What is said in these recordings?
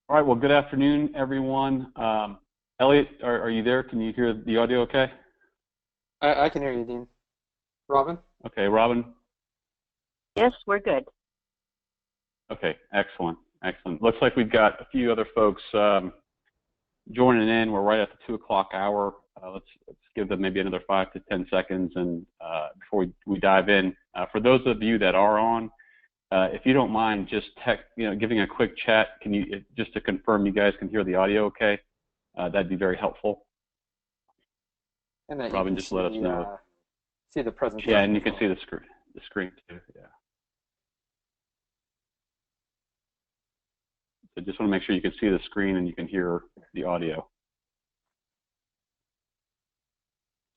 All right, well, good afternoon, everyone. Elliot, are you there? Can you hear the audio okay? I can hear you, Dean. Robin? Okay, Robin? Yes, we're good. Okay, excellent, excellent. Looks like we've got a few other folks joining in. We're right at the 2 o'clock hour. Let's give them maybe another 5 to 10 seconds and before we dive in. For those of you that are on, if you don't mind just giving a quick chat, can you, just to confirm you guys can hear the audio okay? That'd be very helpful. And that Robin, you can just let us know. See the presentation. Yeah, and you can see the screen too, yeah. So just want to make sure you can see the screen and you can hear the audio.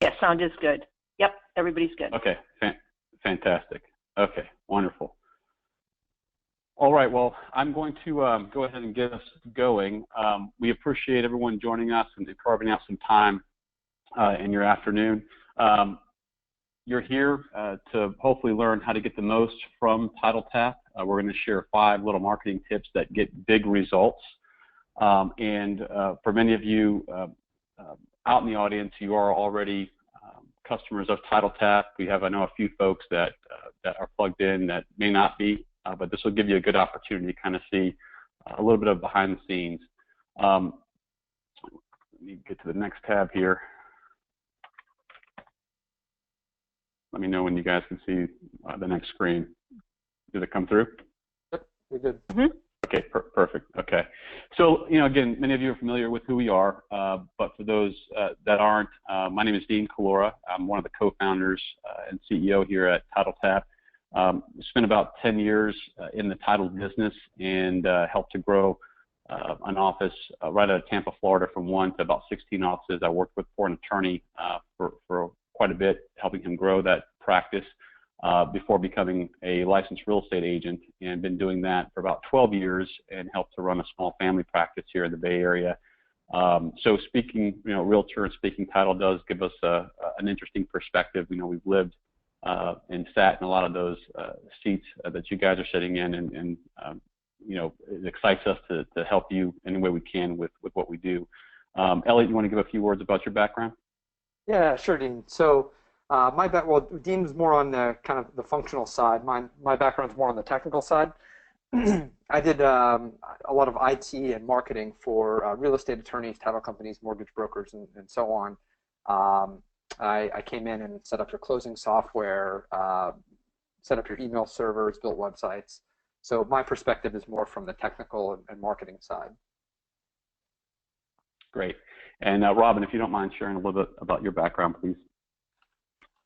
Yes, sound is good. Yep, everybody's good. Okay, fantastic. Okay, wonderful. All right, well, I'm going to go ahead and get us going. We appreciate everyone joining us and carving out some time in your afternoon. You're here to hopefully learn how to get the most from TitleTap. We're going to share 5 little marketing tips that get big results. For many of you out in the audience, you are already customers of TitleTap. We have, I know, a few folks that are plugged in that may not be, but this will give you a good opportunity to kind of see a little bit of behind the scenes. Let me get to the next tab here. Let me know when you guys can see the next screen. Did it come through? Yep, you're good. Mm-hmm. Okay, perfect. Okay. So, again, many of you are familiar with who we are, but for those that aren't, my name is Dean Calora. I'm one of the co-founders and CEO here at TitleTap. Spent about 10 years in the title business and helped to grow an office right out of Tampa, Florida, from 1 to about 16 offices. I worked for an attorney for quite a bit, helping him grow that practice before becoming a licensed real estate agent, and been doing that for about 12 years and helped to run a small family practice here in the Bay Area. So speaking, realtor and speaking title does give us an interesting perspective. We've lived and sat in a lot of those seats that you guys are sitting in, and it excites us to help you any way we can with what we do. Elliot, you want to give a few words about your background? Yeah, sure, Dean. So Dean's more on the kind of the functional side. My background's more on the technical side. I did a lot of IT and marketing for real estate attorneys, title companies, mortgage brokers, and so on. I came in and set up your closing software, set up your email servers, built websites. So my perspective is more from the technical and marketing side. Great. And Robin, if you don't mind sharing a little bit about your background, please.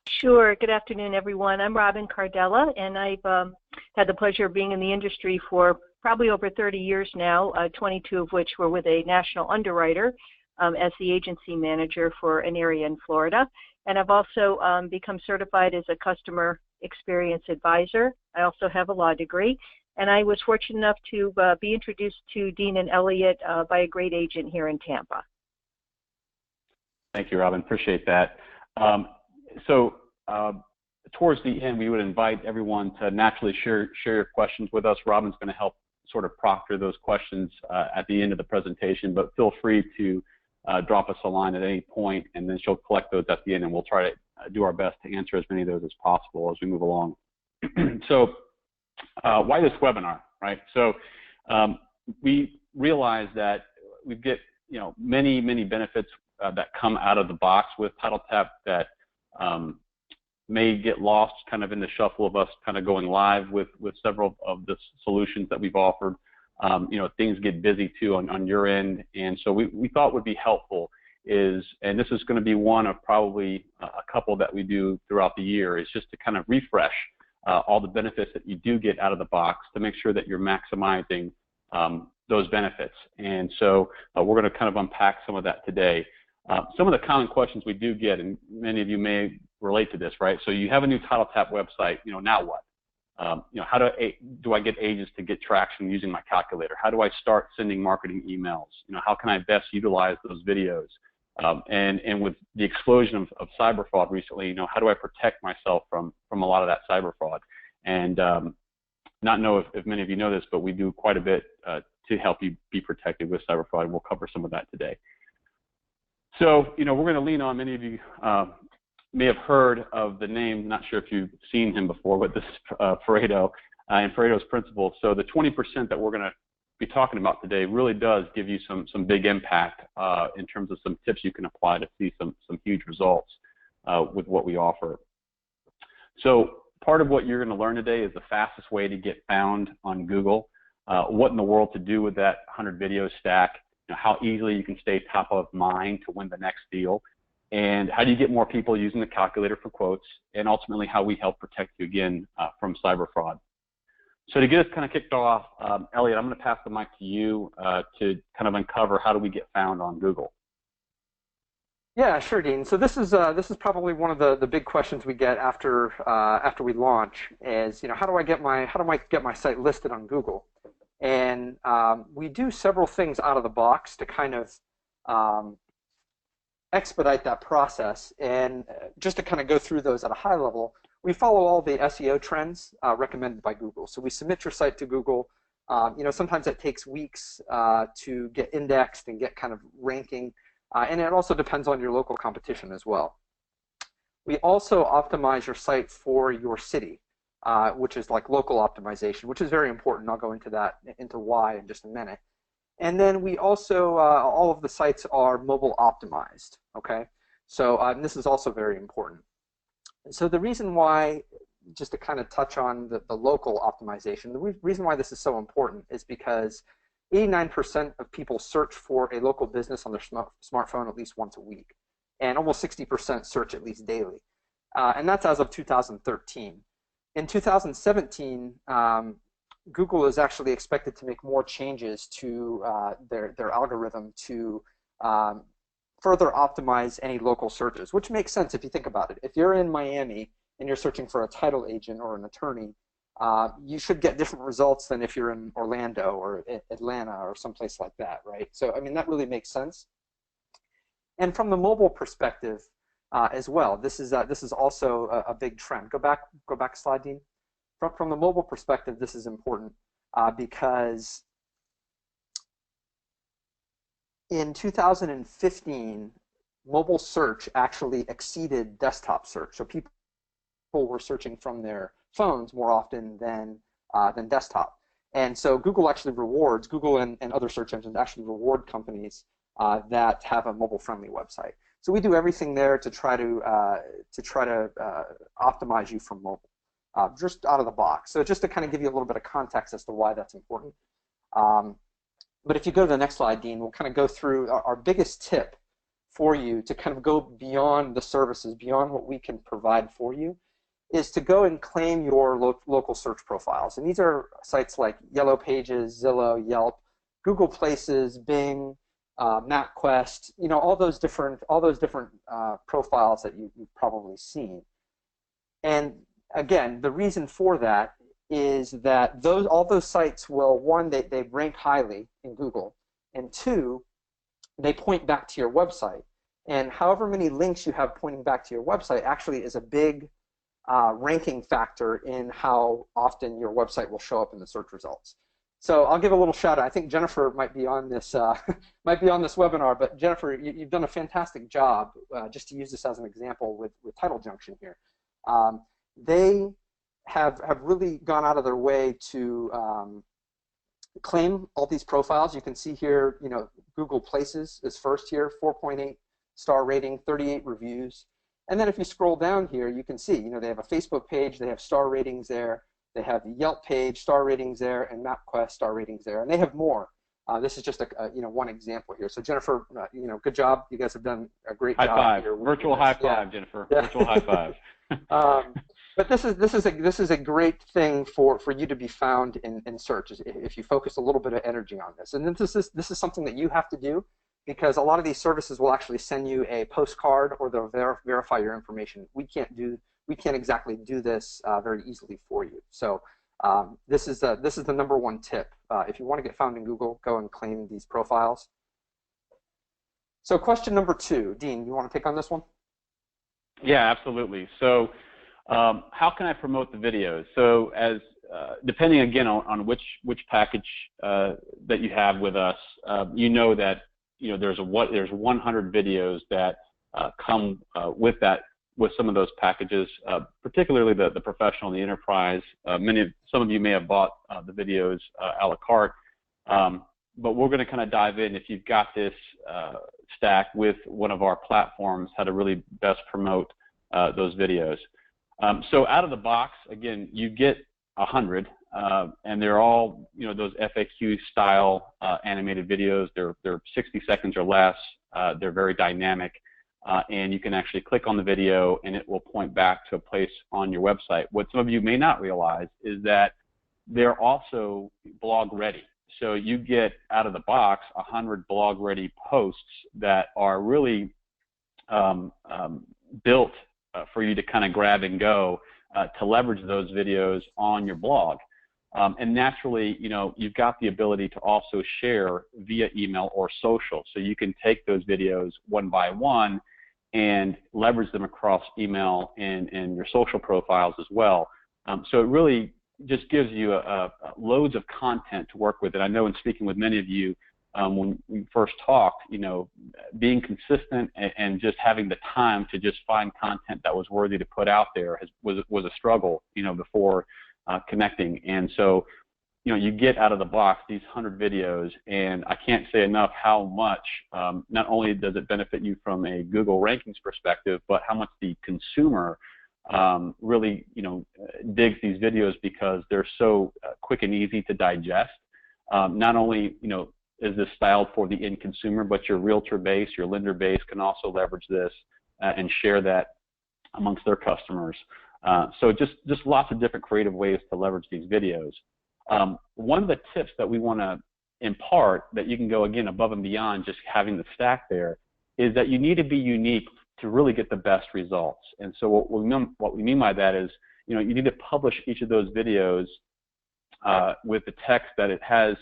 Sure. Good afternoon, everyone. I'm Robin Cardella, and I've had the pleasure of being in the industry for probably over 30 years now, 22 of which were with a national underwriter as the agency manager for an area in Florida. And I've also become certified as a customer experience advisor. I also have a law degree. And I was fortunate enough to be introduced to Dean and Elliot by a great agent here in Tampa. Thank you, Robin. Appreciate that. Towards the end, we would invite everyone to naturally share your questions with us. Robin's going to help sort of proctor those questions at the end of the presentation, but feel free to drop us a line at any point, and then she'll collect those at the end, and we'll try to do our best to answer as many of those as possible as we move along. So why this webinar, right? So we realize that we get many benefits that come out of the box with TitleTap that may get lost kind of in the shuffle of us kind of going live with several of the solutions that we've offered. Things get busy too on your end, and so we thought would be helpful is, and this is going to be one of probably a couple that we do throughout the year, is just to kind of refresh all the benefits that you do get out of the box to make sure that you're maximizing those benefits. And so we're going to kind of unpack some of that today. Some of the common questions we do get, and many of you may relate to this, right? So you have a new TitleTap website, now what? How do I get agents to get traction using my calculator? How do I start sending marketing emails? How can I best utilize those videos? And with the explosion of cyber fraud recently, how do I protect myself from a lot of that cyber fraud? And not know if many of you know this, but we do quite a bit to help you be protected with cyber fraud. We'll cover some of that today. So, we're going to lean on, many of you may have heard of the name, not sure if you've seen him before, but this is Pareto and Pareto's principle. So the 20% that we're going to be talking about today really does give you some big impact in terms of some tips you can apply to see some huge results with what we offer. So part of what you're going to learn today is the fastest way to get found on Google, what in the world to do with that 100 video stack, how easily you can stay top of mind to win the next deal, and how do you get more people using the calculator for quotes, and ultimately how we help protect you again from cyber fraud. So to get us kind of kicked off, Elliot, I'm going to pass the mic to you to kind of uncover how do we get found on Google. Yeah, sure, Dean. So this is probably one of the big questions we get after we launch is, how do I get my site listed on Google? And we do several things out of the box to kind of expedite that process. And just to kind of go through those at a high level, we follow all the SEO trends recommended by Google. So we submit your site to Google. Sometimes it takes weeks to get indexed and get kind of ranking. And it also depends on your local competition as well. We also optimize your site for your city, which is like local optimization, which is very important. I'll go into why in just a minute. And then we also, all of the sites are mobile optimized, okay? So this is also very important. So the reason why, just to kind of touch on the local optimization, the reason why this is so important is because 89% of people search for a local business on their smartphone at least once a week, and almost 60% search at least daily. And that's as of 2013. In 2017, Google is actually expected to make more changes to their algorithm to further optimize any local searches, which makes sense if you think about it. If you're in Miami and you're searching for a title agent or an attorney, you should get different results than if you're in Orlando or Atlanta or someplace like that, right? So, I mean, that really makes sense. And from the mobile perspective as well, this is also a big trend. Go back a slide, Dean. From the mobile perspective, this is important because in 2015, mobile search actually exceeded desktop search. So people were searching from their phones more often than desktop. And so Google actually rewards, Google and other search engines actually reward companies that have a mobile-friendly website. So we do everything there to try to optimize you for mobile, just out of the box. So just to kind of give you a little bit of context as to why that's important. But if you go to the next slide, Dean, we'll kind of go through our biggest tip for you to kind of go beyond the services, beyond what we can provide for you, is to go and claim your local search profiles. And these are sites like Yellow Pages, Zillow, Yelp, Google Places, Bing, MapQuest, all those different profiles that you've probably seen. And again, the reason for that is that all those sites will, one, they rank highly in Google, and two, they point back to your website. And however many links you have pointing back to your website actually is a big ranking factor in how often your website will show up in the search results. So I'll give a little shout out. I think Jennifer might be on this webinar, but Jennifer, you've done a fantastic job. Just to use this as an example with Title Junction here, they have really gone out of their way to claim all these profiles. You can see here, Google Places is first here, 4.8 star rating, 38 reviews. And then if you scroll down here, you can see, they have a Facebook page, they have star ratings there, they have the Yelp page, star ratings there, and MapQuest star ratings there, and they have more. This is just one example here. So Jennifer, good job. You guys have done a great job. High five. Virtual high five, Jennifer. Yeah. Virtual high five. But this is a great thing for you to be found in search if you focus a little bit of energy on this. And this is something that you have to do, because a lot of these services will actually send you a postcard or they'll verify your information. We can't exactly do this very easily for you. So this is the #1 tip. If you want to get found in Google, go and claim these profiles. So question number 2, Dean, you want to take on this one? Yeah, absolutely. So how can I promote the videos? So as depending again on which package that you have with us, you know that there's 100 videos that come with some of those packages, particularly the professional and the enterprise. Some of you may have bought the videos a la carte, but we're going to kind of dive in if you've got this stack with one of our platforms, how to really best promote those videos. So out of the box, again, you get 100, and they're all those FAQ style animated videos. They're 60 seconds or less. They're very dynamic. And you can actually click on the video and it will point back to a place on your website. What some of you may not realize is that they're also blog ready. So you get out of the box 100 blog ready posts that are really built for you to kind of grab and go to leverage those videos on your blog. And naturally, you've got the ability to also share via email or social. So you can take those videos one by one and leverage them across email and your social profiles as well. So it really just gives you loads of content to work with. And I know in speaking with many of you, when we first talked, being consistent and just having the time to just find content that was worthy to put out there was a struggle, before connecting. And so, you get out of the box these 100 videos, and I can't say enough how much, not only does it benefit you from a Google rankings perspective, but how much the consumer really, digs these videos because they're so quick and easy to digest. Not only, is this styled for the end consumer, but your realtor base, your lender base can also leverage this and share that amongst their customers. So just lots of different creative ways to leverage these videos. One of the tips that we want to impart that you can go again above and beyond just having the stack there is that you need to be unique to really get the best results. And so what we mean by that is, you need to publish each of those videos with the text that it has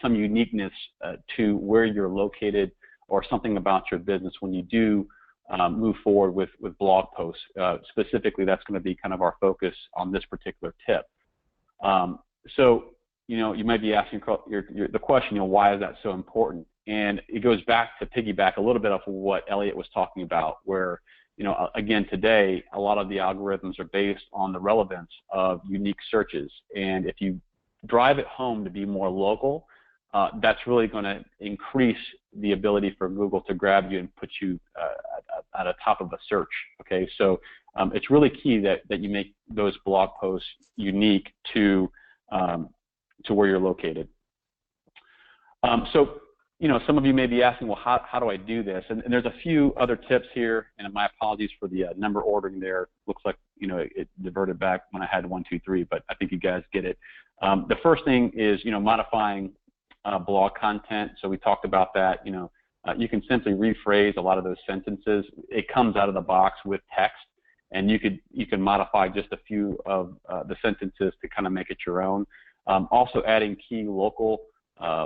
some uniqueness to where you're located or something about your business when you do move forward with blog posts. Specifically, that's going to be kind of our focus on this particular tip. So, you might be asking the question, why is that so important? And it goes back to piggyback a little bit off of what Elliot was talking about, where, again, today, a lot of the algorithms are based on the relevance of unique searches. And if you drive it home to be more local, that's really going to increase the ability for Google to grab you and put you at the top of a search. Okay, so it's really key that you make those blog posts unique to where you're located. So, some of you may be asking, well, how do I do this? And there's a few other tips here, and my apologies for the number ordering there. Looks like, it diverted back when I had 1, 2, 3, but I think you guys get it. The first thing is, modifying blog content. So we talked about that. You can simply rephrase a lot of those sentences. It comes out of the box with text, and you can modify just a few of the sentences to kind of make it your own. Also adding key local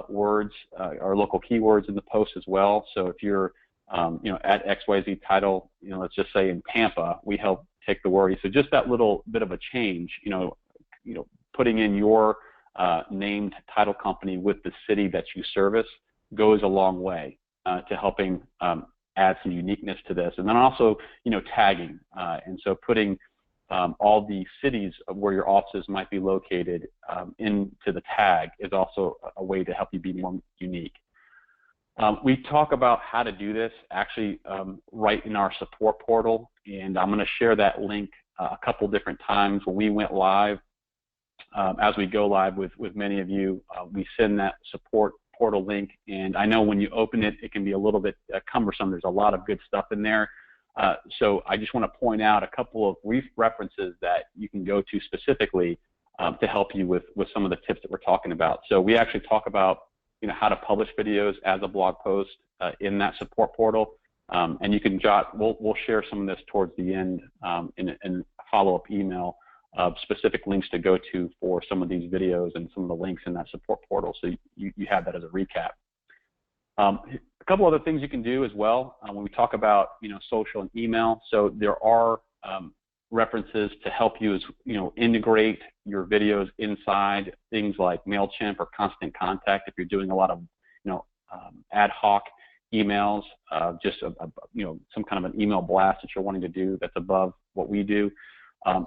words or local keywords in the post as well. So if you're at XYZ title, let's just say in Tampa, we help take the word. So just that little bit of a change, putting in your named title company with the city that you service goes a long way to helping add some uniqueness to this. And then also, tagging. And so putting all the cities of where your offices might be located into the tag is also a way to help you be more unique. We talk about how to do this actually right in our support portal, and I'm going to share that link a couple different times. When we went live, as we go live with many of you, we send that support portal link, and I know when you open it, it can be a little bit cumbersome. There's a lot of good stuff in there. So I just want to point out a couple of references that you can go to specifically to help you with some of the tips that we're talking about. So we actually talk about how to publish videos as a blog post in that support portal, and you can we'll share some of this towards the end in a follow-up email of specific links to go to for some of these videos and some of the links in that support portal, so you have that as a recap. A couple other things you can do as well when we talk about social and email. So there are references to help you integrate your videos inside things like MailChimp or Constant Contact if you're doing a lot of ad hoc emails, just some kind of an email blast that you're wanting to do that's above what we do.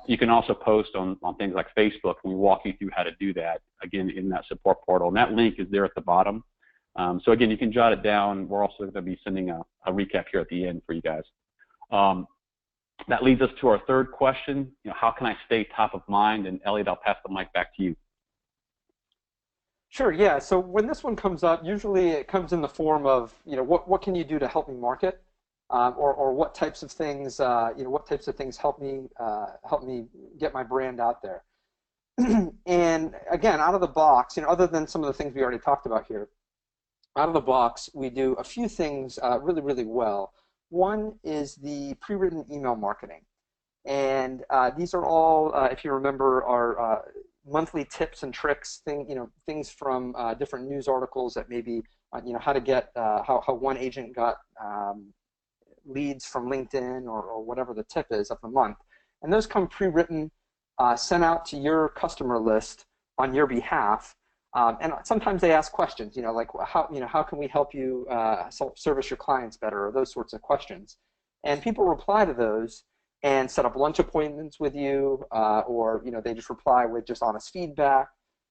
You can also post on things like Facebook, and we walk you through how to do that, again, in that support portal. And that link is there at the bottom. So again, you can jot it down. We're also going to be sending a recap here at the end for you guys. That leads us to our third question. How can I stay top of mind? And Elliot, I'll pass the mic back to you. Sure, yeah. So when this one comes up, usually it comes in the form of, what can you do to help me market? Or what types of things, help me get my brand out there. And again, out of the box, other than some of the things we already talked about here, out of the box, we do a few things really, really well. One is the pre-written email marketing. And these are all, if you remember, our monthly tips and tricks, things from different news articles that maybe, how to get, how one agent got leads from LinkedIn or whatever the tip is of the month. And those come pre-written, sent out to your customer list on your behalf. And sometimes they ask questions, like how can we help you service your clients better, or those sorts of questions. And people reply to those and set up lunch appointments with you, or they just reply with just honest feedback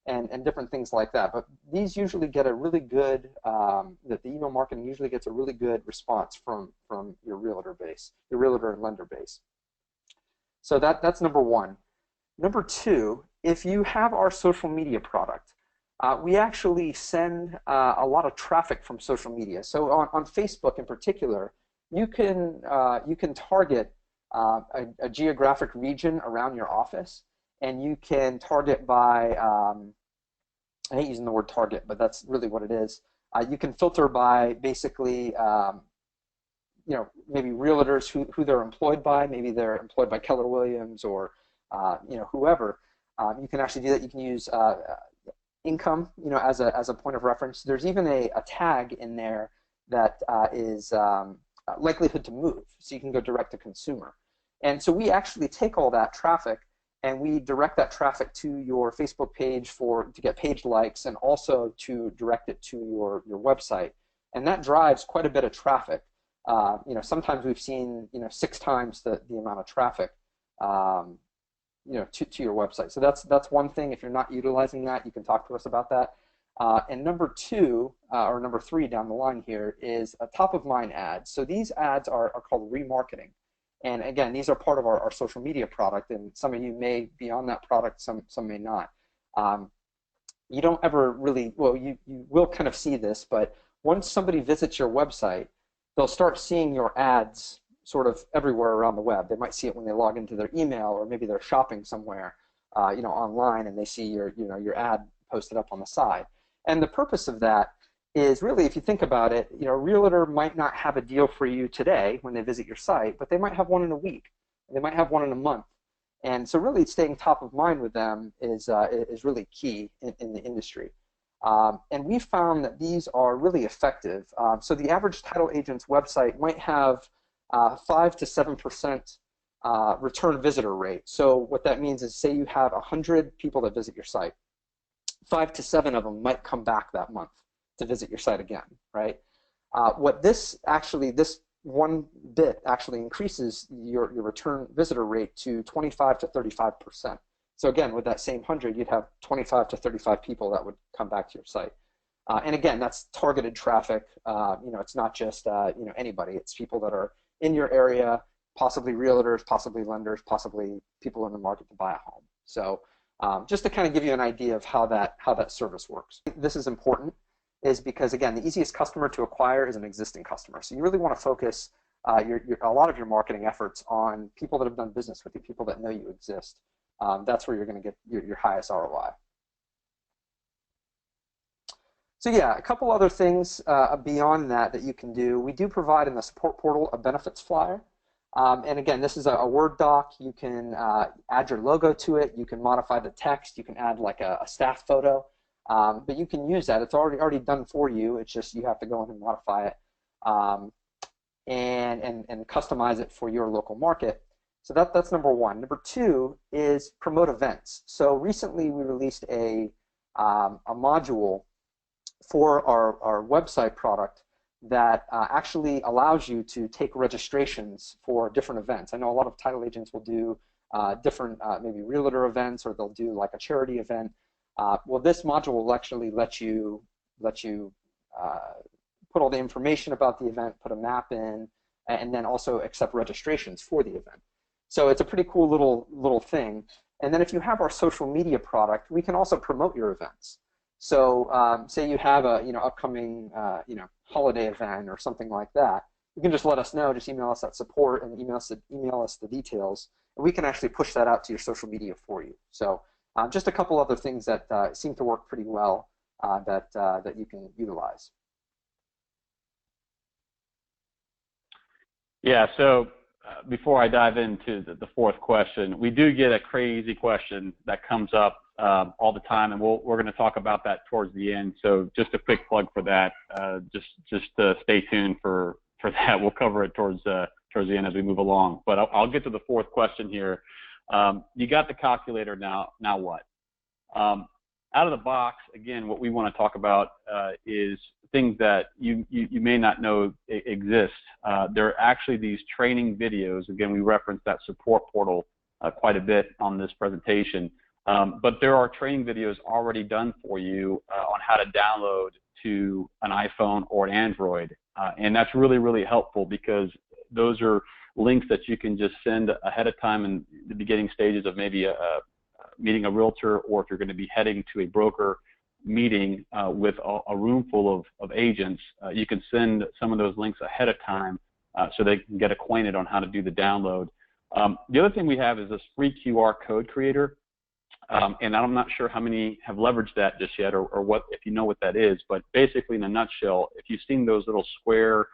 and different things like that. But these usually get a really good, the email marketing usually gets a really good response from your realtor base, your realtor and lender base. So that's number one. Number two, if you have our social media product, we actually send a lot of traffic from social media. So on Facebook in particular, you can target a geographic region around your office, and you can target by, I hate using the word target, but that's really what it is. You can filter by basically, maybe realtors who they're employed by. Maybe they're employed by Keller Williams or whoever. You can actually do that. You can use income, as a point of reference. There's even a tag in there that is likelihood to move, so you can go direct to consumer. And so we actually take all that traffic and we direct that traffic to your Facebook page to get page likes, and also to direct it to your website. And that drives quite a bit of traffic. Sometimes we've seen 6 times the amount of traffic to your website. So that's one thing. If you're not utilizing that, you can talk to us about that. And number two, or number three down the line here, is a top-of-mind ads. So these ads are called remarketing. And again, these are part of our social media product, and some of you may be on that product, some may not. You don't ever really, well, you will kind of see this, but once somebody visits your website, they'll start seeing your ads sort of everywhere around the web. They might see it when they log into their email, or maybe they're shopping somewhere, online, and they see your ad posted up on the side. And the purpose of that is really, if you think about it, a realtor might not have a deal for you today when they visit your site, but they might have one in a week. They might have one in a month. And so really staying top of mind with them is really key in the industry. And we found that these are really effective. So the average title agent's website might have 5 to 7% return visitor rate. So what that means is, say you have 100 people that visit your site, 5 to 7 of them might come back that month to visit your site again, right? What this one bit actually increases your return visitor rate to 25 to 35%. So again, with that same 100, you'd have 25 to 35 people that would come back to your site. And again, that's targeted traffic. It's not just anybody. It's people that are in your area, possibly realtors, possibly lenders, possibly people in the market to buy a home. So just to kind of give you an idea of how that service works. This is important, is because, again, the easiest customer to acquire is an existing customer. So you really want to focus a lot of your marketing efforts on people that have done business with you, people that know you exist. That's where you're going to get your highest ROI. So yeah, a couple other things beyond that you can do. We do provide in the support portal a benefits flyer. And again, this is a Word doc. You can add your logo to it. You can modify the text. You can add like a staff photo. But you can use that. It's already done for you. It's just you have to go in and modify it and customize it for your local market. So that's number one. Number two is promote events. So recently we released a module for our website product that actually allows you to take registrations for different events. I know a lot of title agents will do different maybe realtor events, or they'll do like a charity event. Well, this module will actually let you put all the information about the event, put a map in, and then also accept registrations for the event. So it's a pretty cool little thing. And then if you have our social media product, we can also promote your events. So say you have a upcoming holiday event or something like that, you can just let us know. Just email us at support and email us the details, and we can actually push that out to your social media for you. So just a couple other things that seem to work pretty well that you can utilize. Yeah, so before I dive into the fourth question, we do get a crazy question that comes up all the time, and we're going to talk about that towards the end. So just a quick plug for that. Just stay tuned for that. We'll cover it towards the end as we move along. But I'll get to the fourth question here. You got the calculator now. Now what? Out of the box, again, what we want to talk about is things that you may not know exist. There are actually these training videos. Again, we referenced that support portal quite a bit on this presentation. But there are training videos already done for you on how to download to an iPhone or an Android. And that's really, really helpful, because those are links that you can just send ahead of time in the beginning stages of maybe meeting a realtor, or if you're going to be heading to a broker meeting with a room full of agents, you can send some of those links ahead of time so they can get acquainted on how to do the download. The other thing we have is this free QR code creator, and I'm not sure how many have leveraged that just yet, or what, if you know what that is, but basically in a nutshell, if you've seen those little square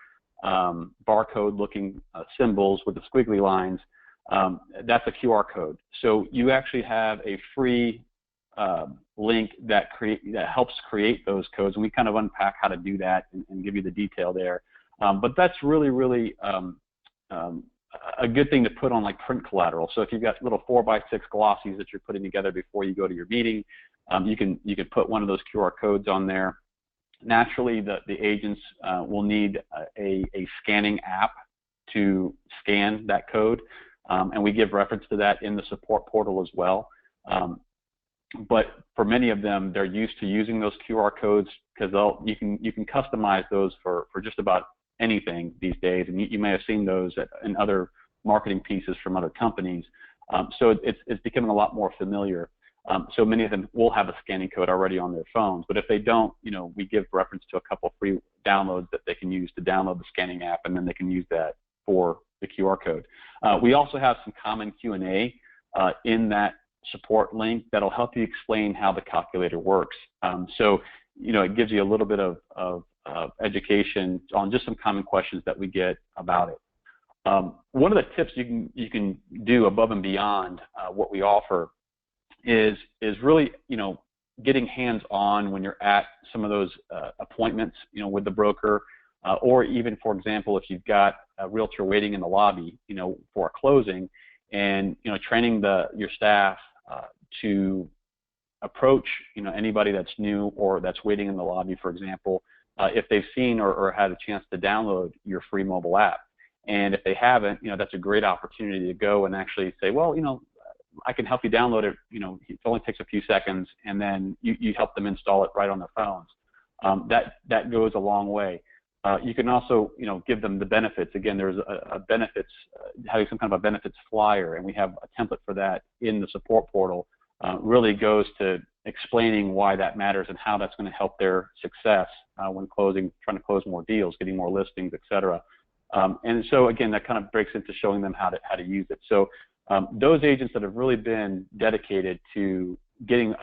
barcode looking symbols with the squiggly lines, that's a QR code. So you actually have a free link that helps create those codes, and we kind of unpack how to do that and give you the detail there. But that's really, really a good thing to put on like print collateral. So if you've got little 4x6 glossies that you're putting together before you go to your meeting, you can put one of those QR codes on there. Naturally, the agents will need a scanning app to scan that code. And we give reference to that in the support portal as well. But for many of them, they're used to using those QR codes, because you can customize those for just about anything these days. And you may have seen those in other marketing pieces from other companies. So it's becoming a lot more familiar. So many of them will have a scanning code already on their phones. But if they don't, we give reference to a couple free downloads that they can use to download the scanning app, and then they can use that for the QR code. We also have some common Q&A in that support link that'll help you explain how the calculator works. So, it gives you a little bit of education on just some common questions that we get about it. One of the tips you can do above and beyond what we offer is really, getting hands-on when you're at some of those appointments, with the broker. Or even, for example, if you've got a realtor waiting in the lobby, for a closing, and training your staff to approach anybody that's new or that's waiting in the lobby, for example, if they've seen or had a chance to download your free mobile app. And if they haven't, that's a great opportunity to go and actually say, well, I can help you download it. It only takes a few seconds, and then you help them install it right on their phones. That goes a long way. You can also, give them the benefits. Again, there's a benefits, having some kind of a benefits flyer, and we have a template for that in the support portal. Really goes to explaining why that matters and how that's going to help their success when trying to close more deals, getting more listings, et cetera. And so again, that kind of breaks into showing them how to use it. So those agents that have really been dedicated to getting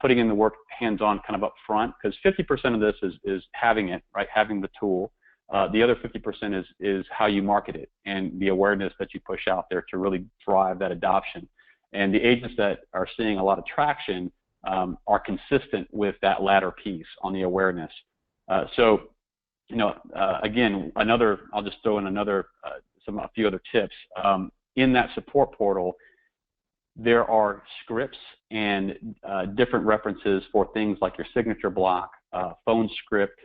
putting in the work hands-on kind of up front, because 50% of this is having it, right, having the tool. The other 50% is how you market it and the awareness that you push out there to really drive that adoption. And the agents that are seeing a lot of traction are consistent with that latter piece on the awareness. So, again, I'll just throw in a few other tips. in that support portal, there are scripts and different references for things like your signature block, phone script,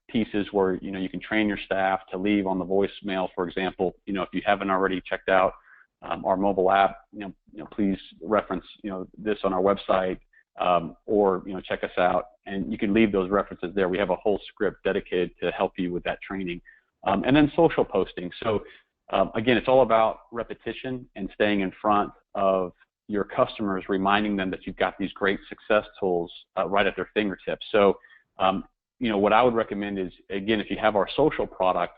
pieces where you can train your staff to leave on the voicemail, for example. If you haven't already checked out our mobile app, please reference this on our website, or check us out, and you can leave those references there. We have a whole script dedicated to help you with that training. And then social posting. So again, it's all about repetition and staying in front of your customers, reminding them that you've got these great success tools right at their fingertips. So what I would recommend is, again, if you have our social product,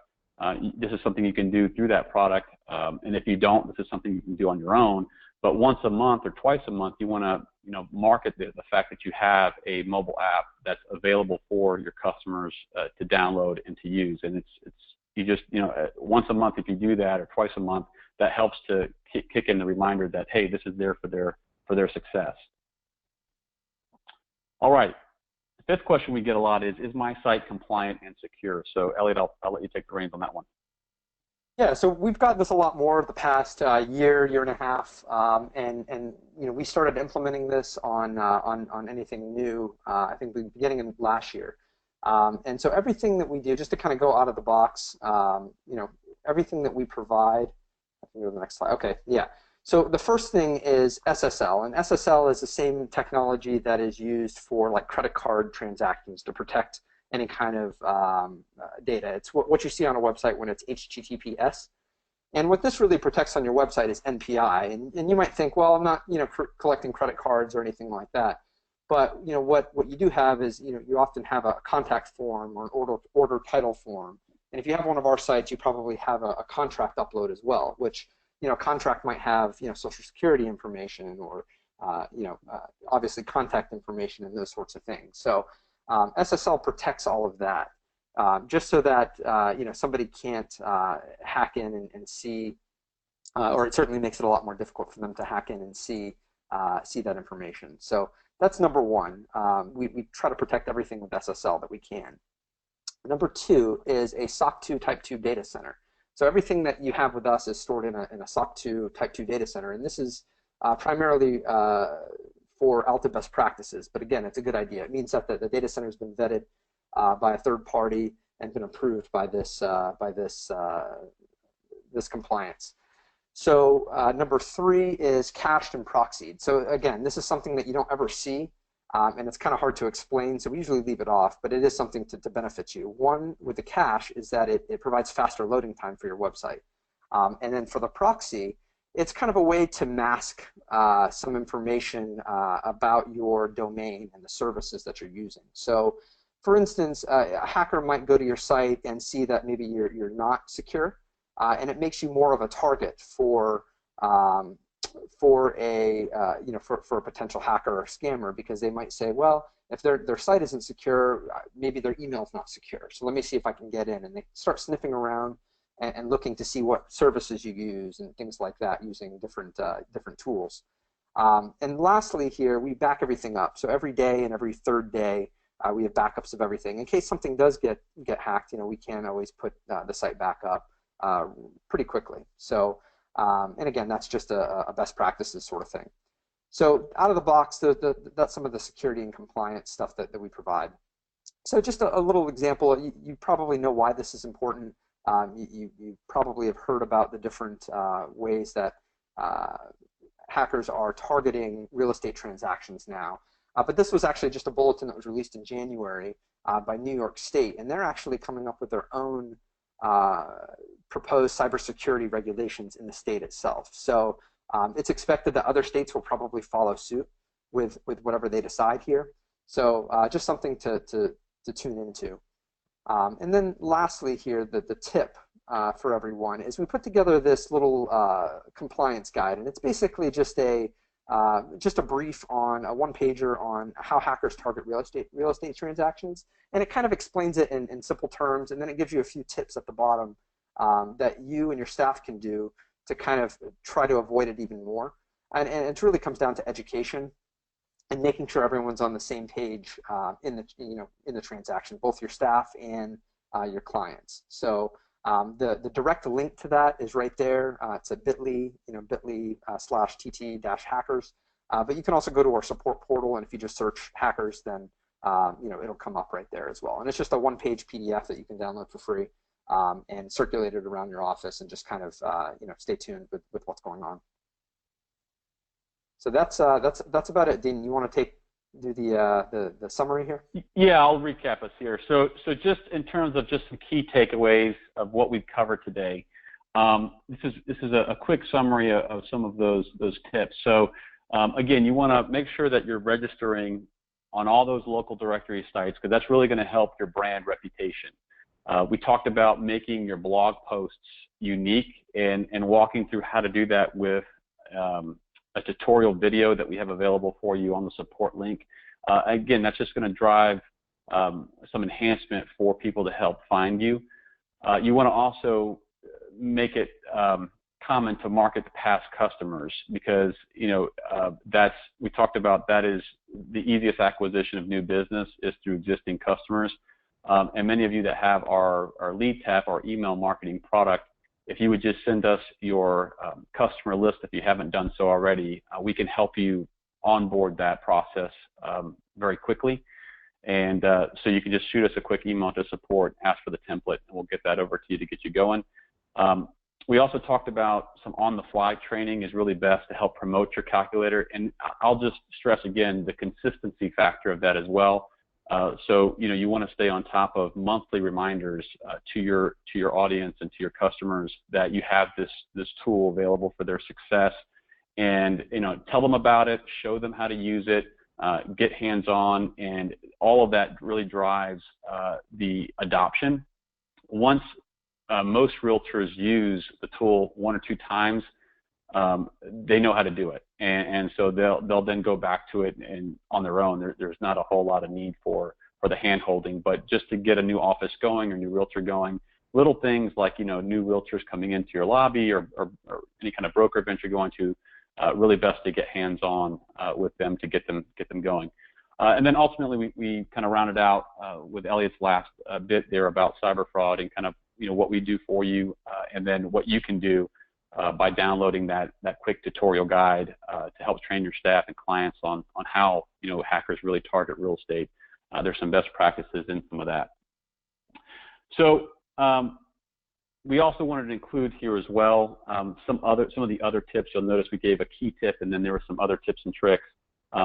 this is something you can do through that product, and if you don't, this is something you can do on your own. But once a month or twice a month, you want to market the fact that you have a mobile app that's available for your customers to download and to use. And you just once a month, if you do that, or twice a month, that helps to kick in the reminder that, hey, this is there for their success. All right. The fifth question we get a lot is my site compliant and secure? So Elliot, I'll let you take the reins on that one. Yeah, so we've got this a lot more the past year and a half, and we started implementing this on anything new, I think the beginning of last year. And so everything that we do, just to kind of go out of the box, everything that we provide. I can go to the next slide. Okay, yeah. So the first thing is SSL, and SSL is the same technology that is used for like credit card transactions to protect any kind of data. It's what you see on a website when it's HTTPS. And what this really protects on your website is NPI. And you might think, well, I'm not collecting credit cards or anything like that. But what you do have is you often have a contact form or an order title form. And if you have one of our sites, you probably have a contract upload as well, which a contract might have Social Security information or obviously contact information and those sorts of things. So SSL protects all of that, just so that somebody can't hack in and see, or it certainly makes it a lot more difficult for them to hack in and see that information. So that's number one. We try to protect everything with SSL that we can. Number two is a SOC 2 Type 2 data center. So everything that you have with us is stored in a SOC 2 Type 2 data center, and this is primarily for Alta best practices. But again, it's a good idea. It means that the data center has been vetted by a third party and been approved by this compliance. So number three is cached and proxied. So again, this is something that you don't ever see, and it's kind of hard to explain, so we usually leave it off, but it is something to benefit you. One, with the cache, is that it provides faster loading time for your website. And then for the proxy, it's kind of a way to mask some information about your domain and the services that you're using. So for instance, a hacker might go to your site and see that maybe you're not secure, and it makes you more of a target for a potential hacker or scammer, because they might say, well, if their site isn't secure, maybe their email's not secure. So let me see if I can get in, and they start sniffing around and looking to see what services you use and things like that, using different tools. And lastly here, we back everything up. So every day and every third day, we have backups of everything. In case something does get hacked, we can always put the site back up pretty quickly. So, and again, that's just a best practices sort of thing. So out of the box, that's some of the security and compliance stuff that we provide. So just a little example, you probably know why this is important. You probably have heard about the different ways that hackers are targeting real estate transactions now. But this was actually just a bulletin that was released in January by New York State, and they're actually coming up with their own proposed cybersecurity regulations in the state itself. So it's expected that other states will probably follow suit with whatever they decide here. So just something to tune into. And then lastly here, the tip for everyone is we put together this little compliance guide, and it's basically just a brief on a one-pager on how hackers target real estate transactions, and it kind of explains it in simple terms, and then it gives you a few tips at the bottom that you and your staff can do to kind of try to avoid it even more. And it really comes down to education and making sure everyone's on the same page in the transaction, both your staff and your clients. So The direct link to that is right there. It's at bit.ly, bit.ly/tt-hackers. But you can also go to our support portal, and if you just search hackers, then it'll come up right there as well. And it's just a one-page PDF that you can download for free and circulate it around your office, and just kind of stay tuned with what's going on. So that's about it. Dean, you want to do the summary here? Yeah, I'll recap us here. So just in terms of just some key takeaways of what we've covered today, this is a quick summary of some of those tips. So again, you want to make sure that you're registering on all those local directory sites, because that's really going to help your brand reputation. We talked about making your blog posts unique and walking through how to do that with a tutorial video that we have available for you on the support link. Again, that's just going to drive some enhancement for people to help find you. You want to also make it common to market to past customers, because we talked about that is the easiest acquisition of new business is through existing customers. And many of you that have our TitleTap, our email marketing product, if you would just send us your customer list if you haven't done so already, we can help you onboard that process very quickly. And so you can just shoot us a quick email to support, ask for the template, and we'll get that over to you to get you going. We also talked about some on-the-fly training is really best to help promote your calculator. And I'll just stress again the consistency factor of that as well. So you want to stay on top of monthly reminders to your audience and to your customers that you have this tool available for their success, and tell them about it, show them how to use it, get hands-on, and all of that really drives the adoption. Once most realtors use the tool 1 or 2 times, they know how to do it, and so they'll then go back to it and on their own. There's not a whole lot of need for the hand-holding, but just to get a new office going or new realtor going, little things like new realtors coming into your lobby or any kind of broker event you're going to, really best to get hands-on with them to get them going. And then ultimately we kind of rounded out with Elliot's last bit there about cyber fraud and kind of what we do for you, and then what you can do by downloading that quick tutorial guide to help train your staff and clients on how hackers really target real estate. There's some best practices in some of that. So we also wanted to include here as well some of the other tips. You'll notice we gave a key tip, and then there were some other tips and tricks.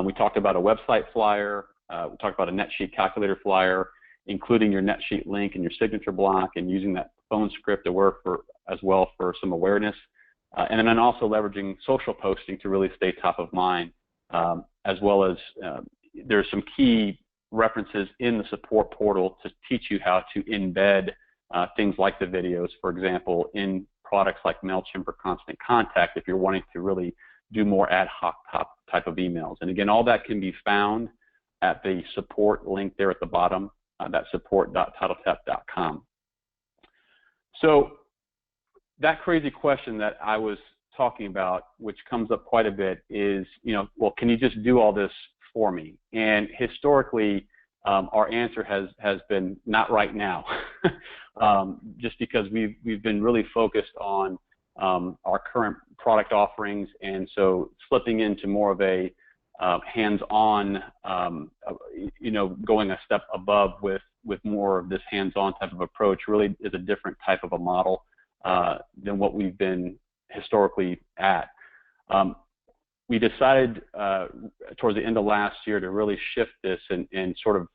We talked about a website flyer. We talked about a NetSheet calculator flyer, including your NetSheet link and your signature block, and using that phone script to work as well for some awareness. And then also leveraging social posting to really stay top of mind, as well as there's some key references in the support portal to teach you how to embed things like the videos, for example, in products like MailChimp or Constant Contact if you're wanting to really do more ad hoc type of emails. And again, all that can be found at the support link there at the bottom, that's support.titletap.com. So that crazy question that I was talking about, which comes up quite a bit, is, well, can you just do all this for me? And historically, our answer has been not right now, just because we've been really focused on our current product offerings, and so slipping into more of a hands-on, going a step above with more of this hands-on type of approach really is a different type of a model than what we've been historically at. We decided towards the end of last year to really shift this and sort of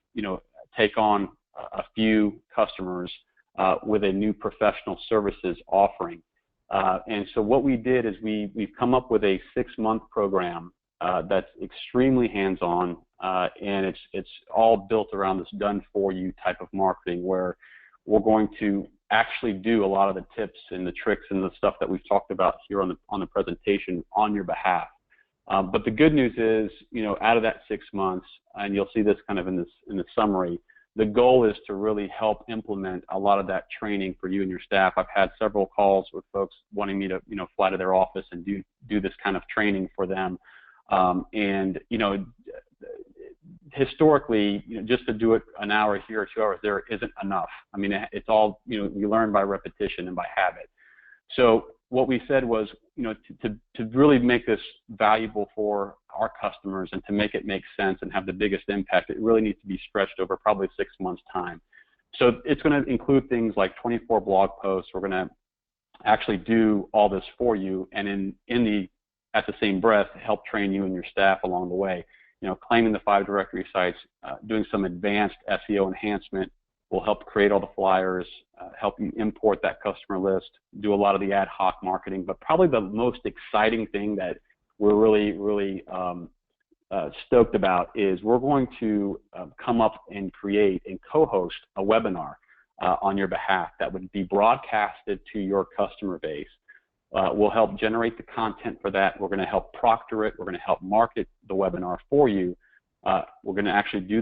take on a few customers with a new professional services offering. And so what we did is we've come up with a 6-month program that's extremely hands-on, and it's all built around this done-for-you type of marketing, where we're going to actually do a lot of the tips and the tricks and the stuff that we've talked about here on the presentation on your behalf. But the good news is, out of that 6 months, and you'll see this kind of in the summary, the goal is to really help implement a lot of that training for you and your staff. I've had several calls with folks wanting me to, fly to their office and do this kind of training for them. And, historically, just to do it an hour here or 2 hours there isn't enough. I mean, it's all, you learn by repetition and by habit. So what we said was, to really make this valuable for our customers and to make it make sense and have the biggest impact, it really needs to be stretched over probably 6 months' time. So it's going to include things like 24 blog posts. We're going to actually do all this for you, and at the same breath, help train you and your staff along the way. Claiming the 5 directory sites, doing some advanced SEO enhancement will help create all the flyers, help you import that customer list, do a lot of the ad hoc marketing. But probably the most exciting thing that we're really, really stoked about is we're going to come up and create and co-host a webinar on your behalf that would be broadcasted to your customer base. We'll help generate the content for that. We're going to help proctor it. We're going to help market the webinar for you. We're going to actually do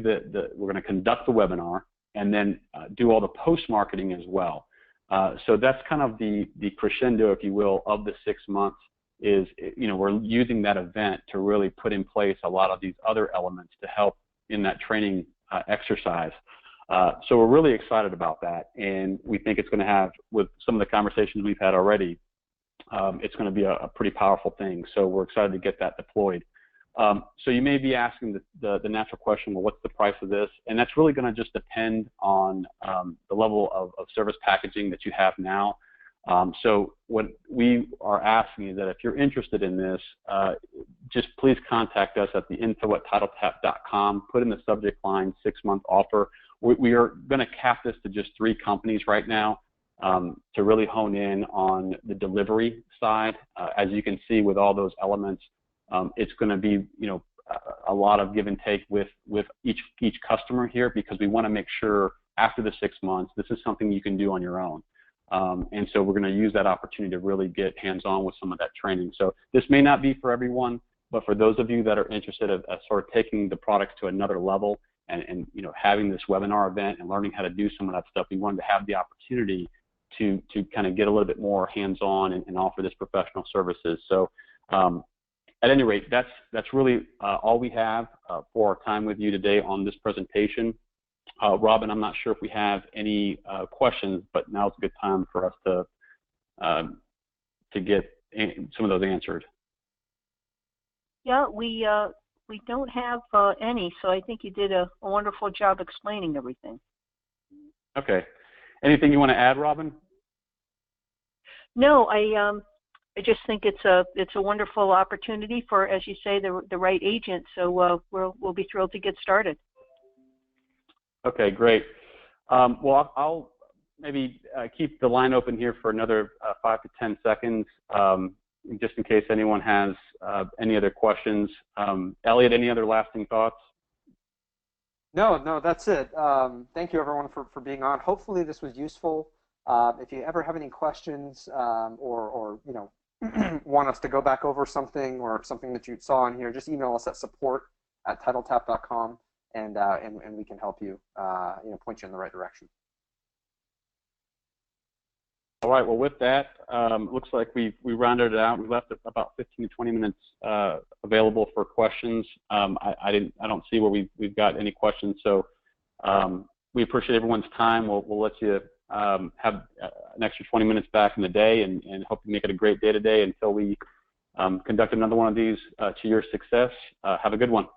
we're going to conduct the webinar and then do all the post-marketing as well. So that's kind of the crescendo, if you will, of the 6 months is, we're using that event to really put in place a lot of these other elements to help in that training exercise. So we're really excited about that, and we think it's going to have, with some of the conversations we've had already, it's going to be a pretty powerful thing. So we're excited to get that deployed. So you may be asking the natural question, well, what's the price of this? And that's really going to just depend on the level of service packaging that you have now. So what we are asking is that if you're interested in this, just please contact us at the info@TitleTap.com. Put in the subject line 6-month offer. We are going to cap this to just 3 companies right now to really hone in on the delivery side. As you can see with all those elements, it's going to be a lot of give and take with each customer here, because we want to make sure after the 6 months this is something you can do on your own. And so we're going to use that opportunity to really get hands-on with some of that training. So this may not be for everyone, but for those of you that are interested in sort of taking the products to another level and having this webinar event and learning how to do some of that stuff, we wanted to have the opportunity to kind of get a little bit more hands-on and offer this professional services. So at any rate, that's really all we have for our time with you today on this presentation. Robin, I'm not sure if we have any questions, but now's a good time for us to get some of those answered. Yeah, we don't have any, so I think you did a wonderful job explaining everything. Okay. Anything you want to add, Robin? No, I just think it's a wonderful opportunity for, as you say, the right agent. So we'll be thrilled to get started. Okay, great. Well, I'll maybe keep the line open here for another 5 to 10 seconds, just in case anyone has any other questions. Elliot, any other lasting thoughts? No, that's it. Thank you, everyone, for being on. Hopefully this was useful. If you ever have any questions or want us to go back over something or something that you saw in here, just email us at support@TitleTap.com, and we can help you, point you in the right direction. All right. Well, with that, looks like we rounded it out. We left about 15 to 20 minutes available for questions. I don't see where we've got any questions. So we appreciate everyone's time. We'll let you have an extra 20 minutes back in the day, and hope you make it a great day today until we conduct another one of these to your success. Have a good one.